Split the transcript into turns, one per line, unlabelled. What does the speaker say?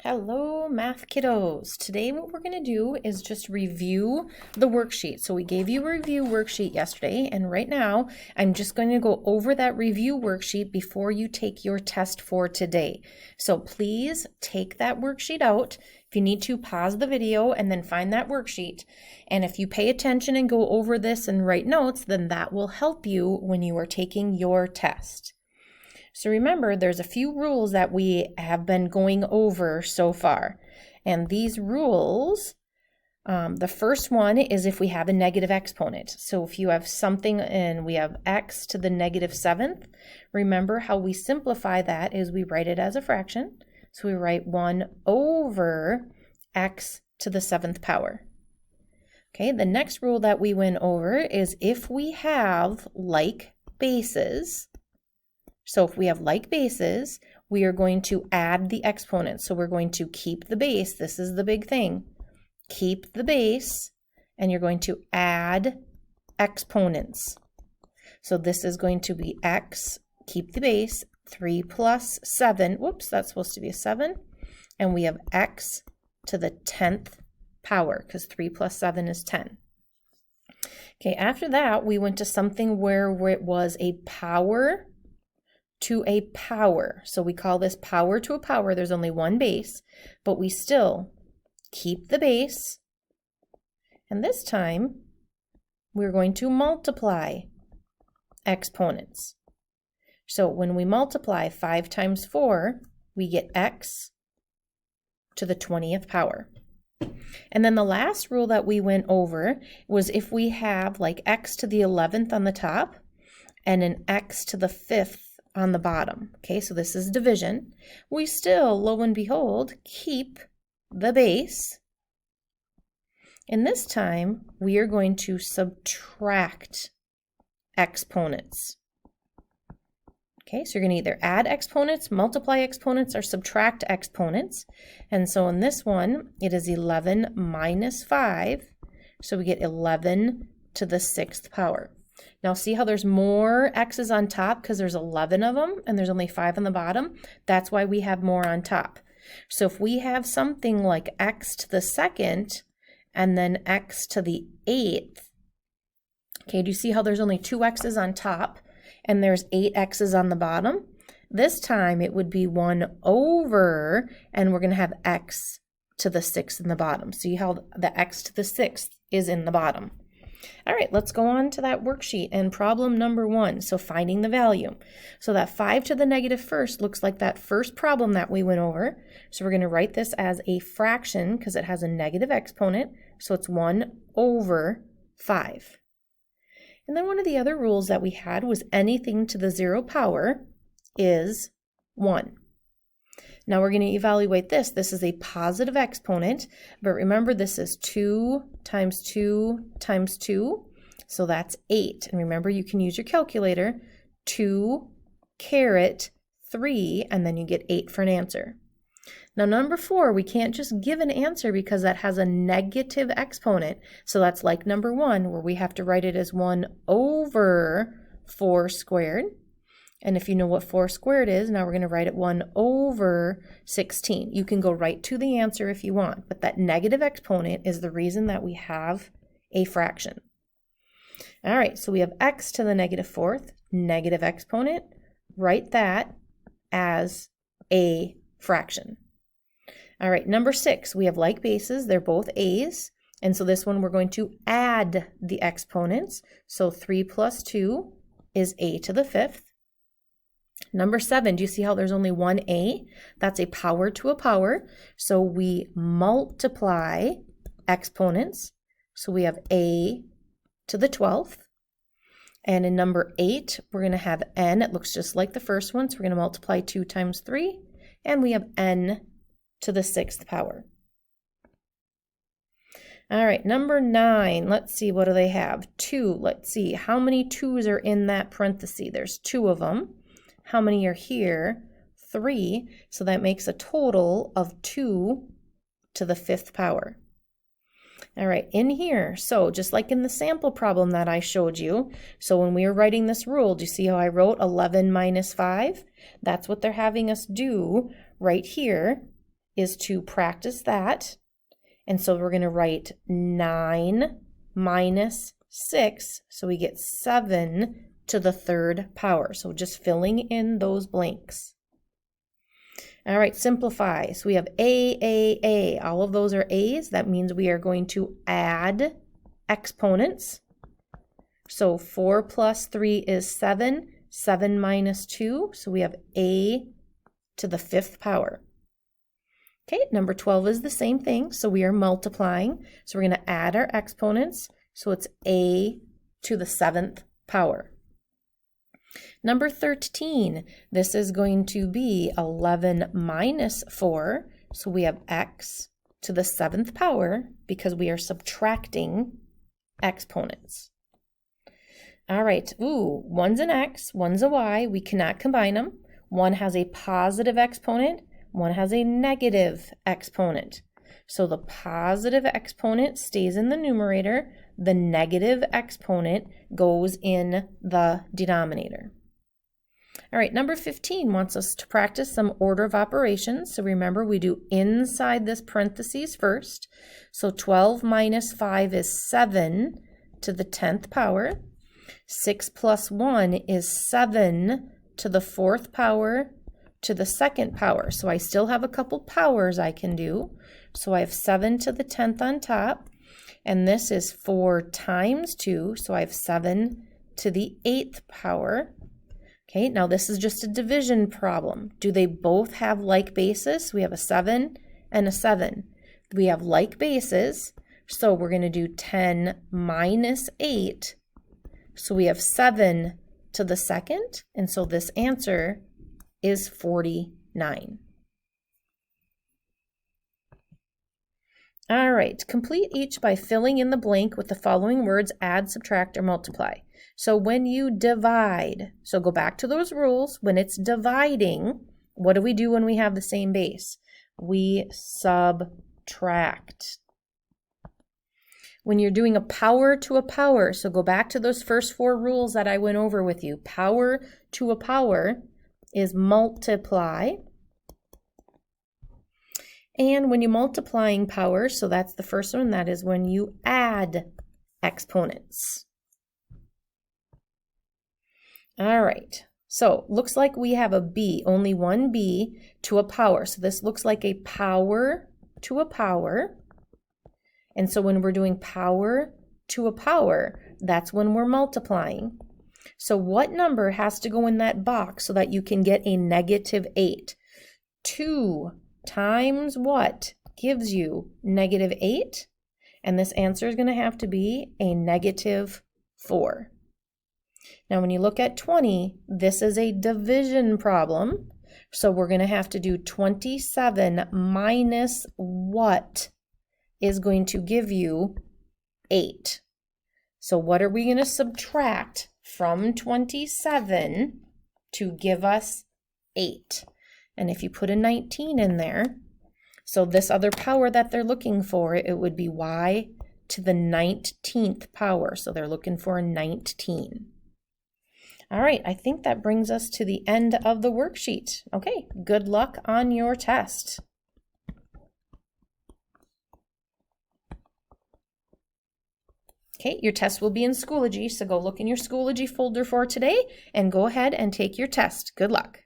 Hello, math kiddos. Today what we're going to do is just review the worksheet. So we gave you a review worksheet yesterday, and right now I'm just going to go over that review worksheet before you take your test for today. So please take that worksheet out. If you need to, pause the video and then find that worksheet. And if you pay attention and go over this and write notes, then that will help you when you are taking your test. So remember, there's a few rules that we have been going over so far. And these rules, the first one is if we have a negative exponent. So if you have something and we have x to the negative 7th, remember how we simplify that is we write it as a fraction. So we write 1 over x to the 7th power. Okay, the next rule that we went over is if we have like bases. So if we have like bases, we are going to add the exponents. So we're going to keep the base. This is the big thing. Keep the base, and you're going to add exponents. So this is going to be x, keep the base, 3 plus 7. Whoops, that's supposed to be a 7. And we have x to the 10th power, because 3 plus 7 is 10. Okay, after that, we went to something where it was a power to a power. So we call this power to a power. There's only one base, but we still keep the base. And this time, we're going to multiply exponents. So when we multiply 5 times 4, we get x to the 20th power. And then the last rule that we went over was if we have like x to the 11th on the top and an x to the 5th on the bottom. Okay, so this is division. We still, lo and behold, keep the base. And this time, we are going to subtract exponents. Okay, so you're going to either add exponents, multiply exponents, or subtract exponents. And so in this one, it is 11 minus 5. So we get 11 to the 6th power. Now see how there's more x's on top because there's 11 of them and there's only 5 on the bottom? That's why we have more on top. So if we have something like x to the 2nd and then x to the 8th, okay, do you see how there's only 2 x's on top and there's 8 x's on the bottom? This time it would be 1 over, and we're going to have x to the 6th in the bottom. See how the x to the 6th is in the bottom. All right, let's go on to that worksheet and problem number 1. So finding the value. So that 5 to the negative 1st looks like that first problem that we went over. So we're going to write this as a fraction because it has a negative exponent. So it's 1 over 5. And then one of the other rules that we had was anything to the 0 power is 1. Now we're going to evaluate this. This is a positive exponent, but remember this is 2 times 2 times 2, so that's 8. And remember you can use your calculator, 2 caret 3, and then you get 8 for an answer. Now number 4, we can't just give an answer because that has a negative exponent. So that's like number 1 where we have to write it as 1 over 4 squared. And if you know what 4 squared is, now we're going to write it 1 over 16. You can go right to the answer if you want, but that negative exponent is the reason that we have a fraction. All right, so we have x to the negative 4th, negative exponent. Write that as a fraction. All right, number 6, we have like bases. They're both a's. And so this one we're going to add the exponents. So 3 plus 2 is a to the 5th. Number 7, do you see how there's only one a? That's a power to a power. So we multiply exponents. So we have a to the 12th. And in number 8, we're going to have n. It looks just like the first one. So we're going to multiply 2 times 3. And we have n to the 6th power. All right, number 9. Let's see, what do they have? 2. Let's see, how many 2's are in that parenthesis? There's 2 of them. How many are here? 3. So that makes a total of 2 to the 5th power. All right, in here, so just like in the sample problem that I showed you, so when we were writing this rule, do you see how I wrote 11 minus 5? That's what they're having us do right here. is to practice that. And so we're going to write 9 minus 6, so we get 7 to the third power. So just filling in those blanks. All right, simplify. So we have A. All of those are A's. That means we are going to add exponents. So 4 plus 3 is 7. 7 minus 2, so we have A to the 5th power. Okay, number 12 is the same thing, so we are multiplying. So we're going to add our exponents, so it's A to the 7th power. Number 13, this is going to be 11 minus 4, so we have X to the 7th power because we are subtracting exponents. All right, one's an X, one's a Y. We cannot combine them. One has a positive exponent, one has a negative exponent. So the positive exponent stays in the numerator, the negative exponent goes in the denominator. All right, number 15 wants us to practice some order of operations. So remember, we do inside this parentheses first. So 12 minus 5 is 7 to the 10th power. 6 plus 1 is 7 to the 4th power to the 2nd power. So I still have a couple powers I can do. So I have 7 to the 10th on top. And this is 4 times 2. So I have 7 to the 8th power. Okay, now this is just a division problem. Do they both have like bases? We have a 7 and a 7. We have like bases. So we're going to do 10 minus 8. So we have 7 to the 2nd, and so this answer is 49. All right, complete each by filling in the blank with the following words: add, subtract, or multiply. So when you divide, so go back to those rules. When it's dividing, what do we do when we have the same base? We subtract. When you're doing a power to a power, so go back to those first 4 rules that I went over with you. Power to a power is multiply. And when you're multiplying powers, so that's the first one, that is when you add exponents. All right, so looks like we have a B, only one B to a power. So this looks like a power to a power. And so when we're doing power to a power, that's when we're multiplying. So what number has to go in that box so that you can get a negative 8? 2 times what gives you negative 8? And this answer is going to have to be a negative 4. Now when you look at 20, this is a division problem. So we're going to have to do 27 minus what is going to give you 8. So what are we going to subtract from 27 to give us 8? And if you put a 19 in there, so this other power that they're looking for, it would be y to the 19th power. So they're looking for a 19. All right, I think that brings us to the end of the worksheet. Okay, good luck on your test. Okay, your test will be in Schoology, so go look in your Schoology folder for today and go ahead and take your test. Good luck.